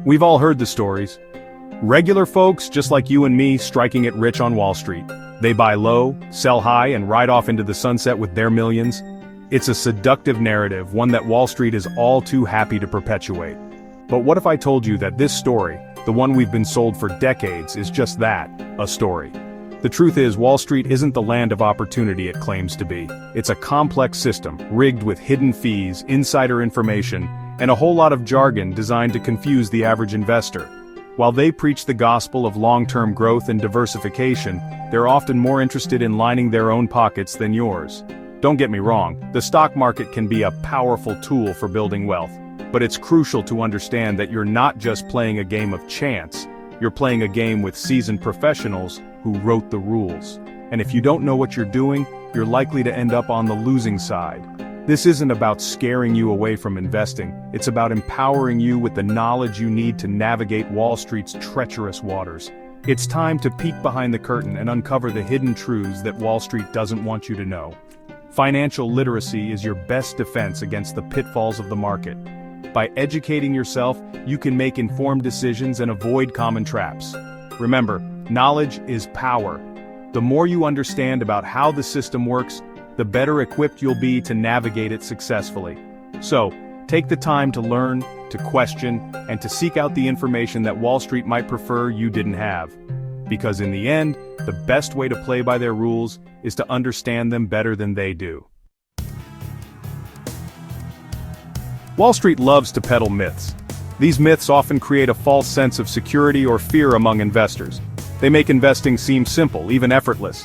We've all heard the stories. Regular folks, just like you and me, striking it rich on Wall Street. They buy low, sell high, and ride off into the sunset with their millions. It's a seductive narrative, one that Wall Street is all too happy to perpetuate. But what if I told you that this story, the one we've been sold for decades, is just that, a story? The truth is, Wall Street isn't the land of opportunity it claims to be. It's a complex system, rigged with hidden fees, insider information, and a whole lot of jargon designed to confuse the average investor. While they preach the gospel of long-term growth and diversification, they're often more interested in lining their own pockets than yours. Don't get me wrong, the stock market can be a powerful tool for building wealth, but it's crucial to understand that you're not just playing a game of chance, you're playing a game with seasoned professionals who wrote the rules. And if you don't know what you're doing, you're likely to end up on the losing side. This isn't about scaring you away from investing, it's about empowering you with the knowledge you need to navigate Wall Street's treacherous waters. It's time to peek behind the curtain and uncover the hidden truths that Wall Street doesn't want you to know. Financial literacy is your best defense against the pitfalls of the market. By educating yourself, you can make informed decisions and avoid common traps. Remember, knowledge is power. The more you understand about how the system works, the better equipped you'll be to navigate it successfully. So, take the time to learn, to question, and to seek out the information that Wall Street might prefer you didn't have. Because in the end, the best way to play by their rules is to understand them better than they do. Wall Street loves to peddle myths. These myths often create a false sense of security or fear among investors. They make investing seem simple, even effortless.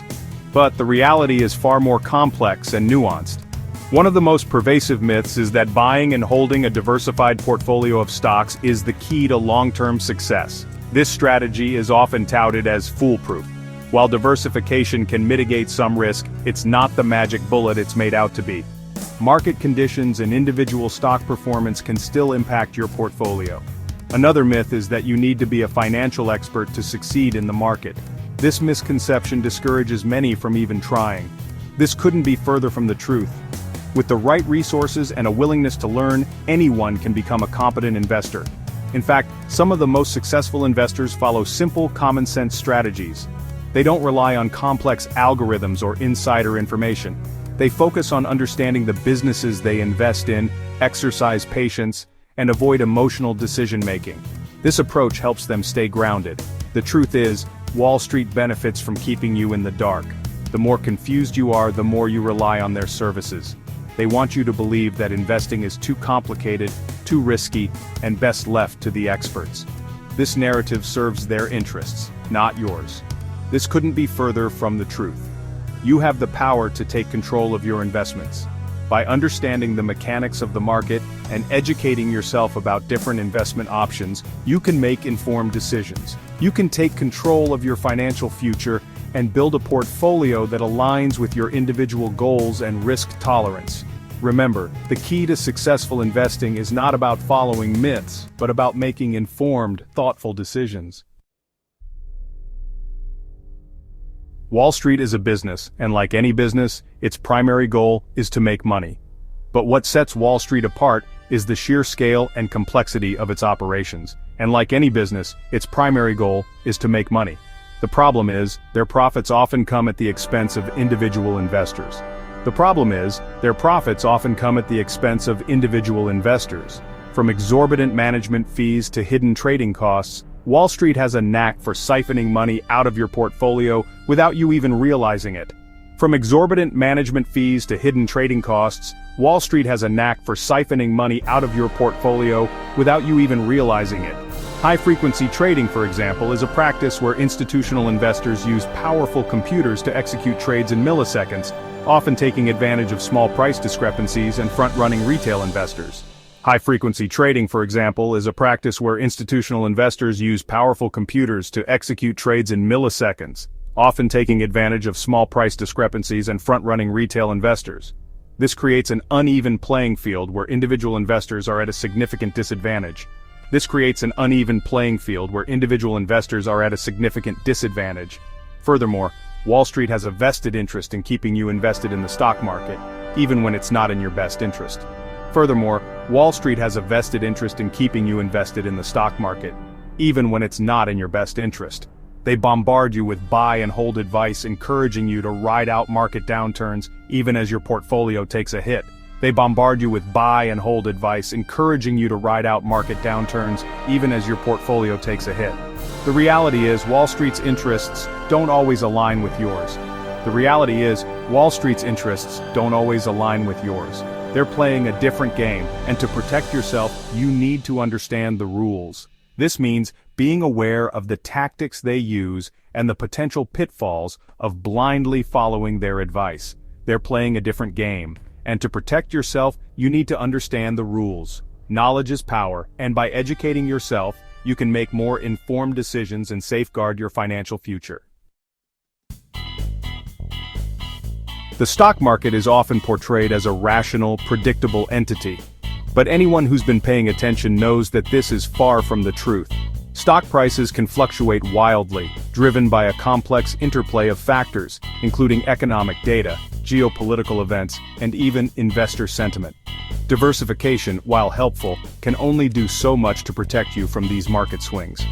But the reality is far more complex and nuanced. One of the most pervasive myths is that buying and holding a diversified portfolio of stocks is the key to long-term success. This strategy is often touted as foolproof. While diversification can mitigate some risk, it's not the magic bullet it's made out to be. Market conditions and individual stock performance can still impact your portfolio. Another myth is that you need to be a financial expert to succeed in the market. This misconception discourages many from even trying. This couldn't be further from the truth. With the right resources and a willingness to learn, anyone can become a competent investor. In fact, some of the most successful investors follow simple, common-sense strategies. They don't rely on complex algorithms or insider information. They focus on understanding the businesses they invest in, exercise patience, and avoid emotional decision-making. This approach helps them stay grounded. The truth is, Wall Street benefits from keeping you in the dark. The more confused you are, the more you rely on their services. They want you to believe that investing is too complicated, too risky, and best left to the experts. This narrative serves their interests, not yours. This couldn't be further from the truth. You have the power to take control of your investments. By understanding the mechanics of the market and educating yourself about different investment options, you can make informed decisions. You can take control of your financial future and build a portfolio that aligns with your individual goals and risk tolerance. Remember, the key to successful investing is not about following myths, but about making informed, thoughtful decisions. Wall Street is a business, and like any business, its primary goal is to make money. But what sets Wall Street apart is the sheer scale and complexity of its operations. And like any business, its primary goal is to make money. The problem is, their profits often come at the expense of individual investors. From exorbitant management fees to hidden trading costs, Wall Street has a knack for siphoning money out of your portfolio without you even realizing it. From exorbitant management fees to hidden trading costs, Wall Street has a knack for siphoning money out of your portfolio without you even realizing it. High-frequency trading, for example, is a practice where institutional investors use powerful computers to execute trades in milliseconds, often taking advantage of small price discrepancies and front-running retail investors. High-frequency trading, for example, is a practice where institutional investors use powerful computers to execute trades in milliseconds, often taking advantage of small price discrepancies and front-running retail investors. This creates an uneven playing field where individual investors are at a significant disadvantage. Furthermore, Wall Street has a vested interest in keeping you invested in the stock market, even when it's not in your best interest. Furthermore, Wall Street has a vested interest in keeping you invested in the stock market, even when it's not in your best interest. They bombard you with buy and hold advice, encouraging you to ride out market downturns even as your portfolio takes a hit. They bombard you with buy and hold advice, encouraging you to ride out market downturns even as your portfolio takes a hit. The reality is, Wall Street's interests don't always align with yours. They're playing a different game, and to protect yourself, you need to understand the rules. This means being aware of the tactics they use and the potential pitfalls of blindly following their advice. They're playing a different game, and to protect yourself, you need to understand the rules. Knowledge is power, and by educating yourself, you can make more informed decisions and safeguard your financial future. The stock market is often portrayed as a rational, predictable entity. But anyone who's been paying attention knows that this is far from the truth. Stock prices can fluctuate wildly, driven by a complex interplay of factors, including economic data, geopolitical events, and even investor sentiment. Diversification, while helpful, can only do so much to protect you from these market swings.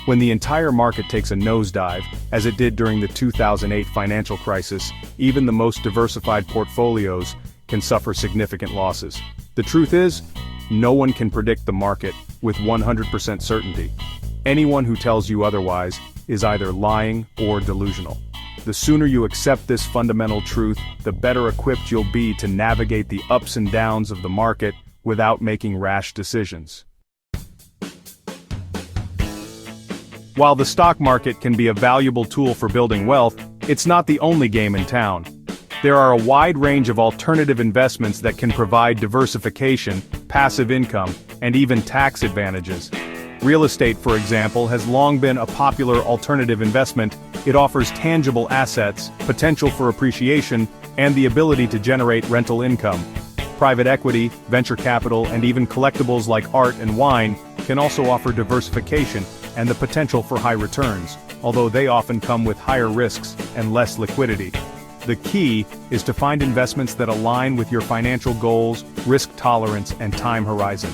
When the entire market takes a nosedive, as it did during the 2008 financial crisis, even the most diversified portfolios can suffer significant losses. The truth is, no one can predict the market with 100% certainty. Anyone who tells you otherwise is either lying or delusional. The sooner you accept this fundamental truth, the better equipped you'll be to navigate the ups and downs of the market without making rash decisions. While the stock market can be a valuable tool for building wealth, it's not the only game in town. There are a wide range of alternative investments that can provide diversification, passive income, and even tax advantages. Real estate, for example, has long been a popular alternative investment. It offers tangible assets, potential for appreciation, and the ability to generate rental income. Private equity, venture capital, and even collectibles like art and wine can also offer diversification and the potential for high returns, although they often come with higher risks and less liquidity. The key is to find investments that align with your financial goals, risk tolerance, and time horizon.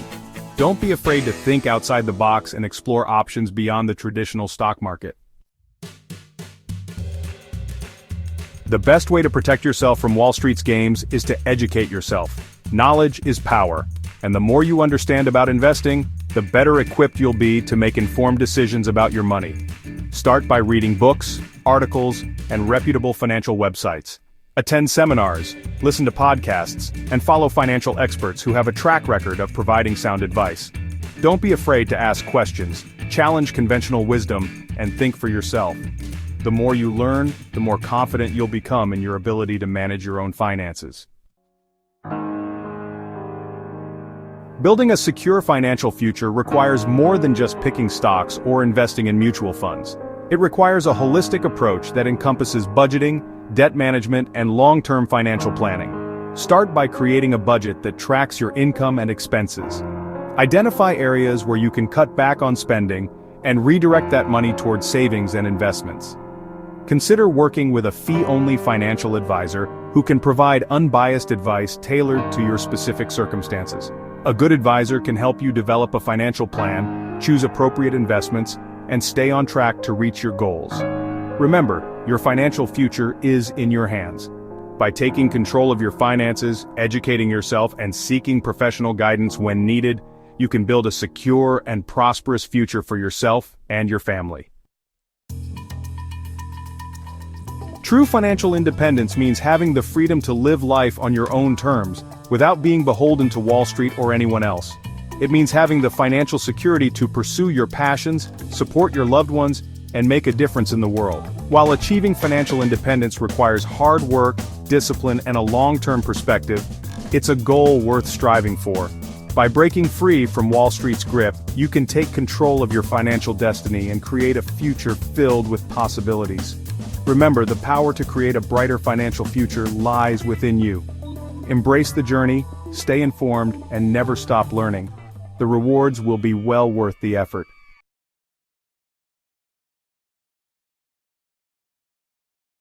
Don't be afraid to think outside the box and explore options beyond the traditional stock market. The best way to protect yourself from Wall Street's games is to educate yourself. Knowledge is power, and the more you understand about investing, the better equipped you'll be to make informed decisions about your money. Start by reading books, articles, and reputable financial websites. Attend seminars, listen to podcasts, and follow financial experts who have a track record of providing sound advice. Don't be afraid to ask questions, challenge conventional wisdom, and think for yourself. The more you learn, the more confident you'll become in your ability to manage your own finances. Building a secure financial future requires more than just picking stocks or investing in mutual funds. It requires a holistic approach that encompasses budgeting, debt management, and long-term financial planning. Start by creating a budget that tracks your income and expenses. Identify areas where you can cut back on spending and redirect that money towards savings and investments. Consider working with a fee-only financial advisor who can provide unbiased advice tailored to your specific circumstances. A good advisor can help you develop a financial plan, choose appropriate investments, and stay on track to reach your goals. Remember, your financial future is in your hands. By taking control of your finances, educating yourself, and seeking professional guidance when needed, you can build a secure and prosperous future for yourself and your family. True financial independence means having the freedom to live life on your own terms, without being beholden to Wall Street or anyone else. It means having the financial security to pursue your passions, support your loved ones, and make a difference in the world. While achieving financial independence requires hard work, discipline, and a long-term perspective, it's a goal worth striving for. By breaking free from Wall Street's grip, you can take control of your financial destiny and create a future filled with possibilities. Remember, the power to create a brighter financial future lies within you. Embrace the journey, stay informed, and never stop learning. The rewards will be well worth the effort.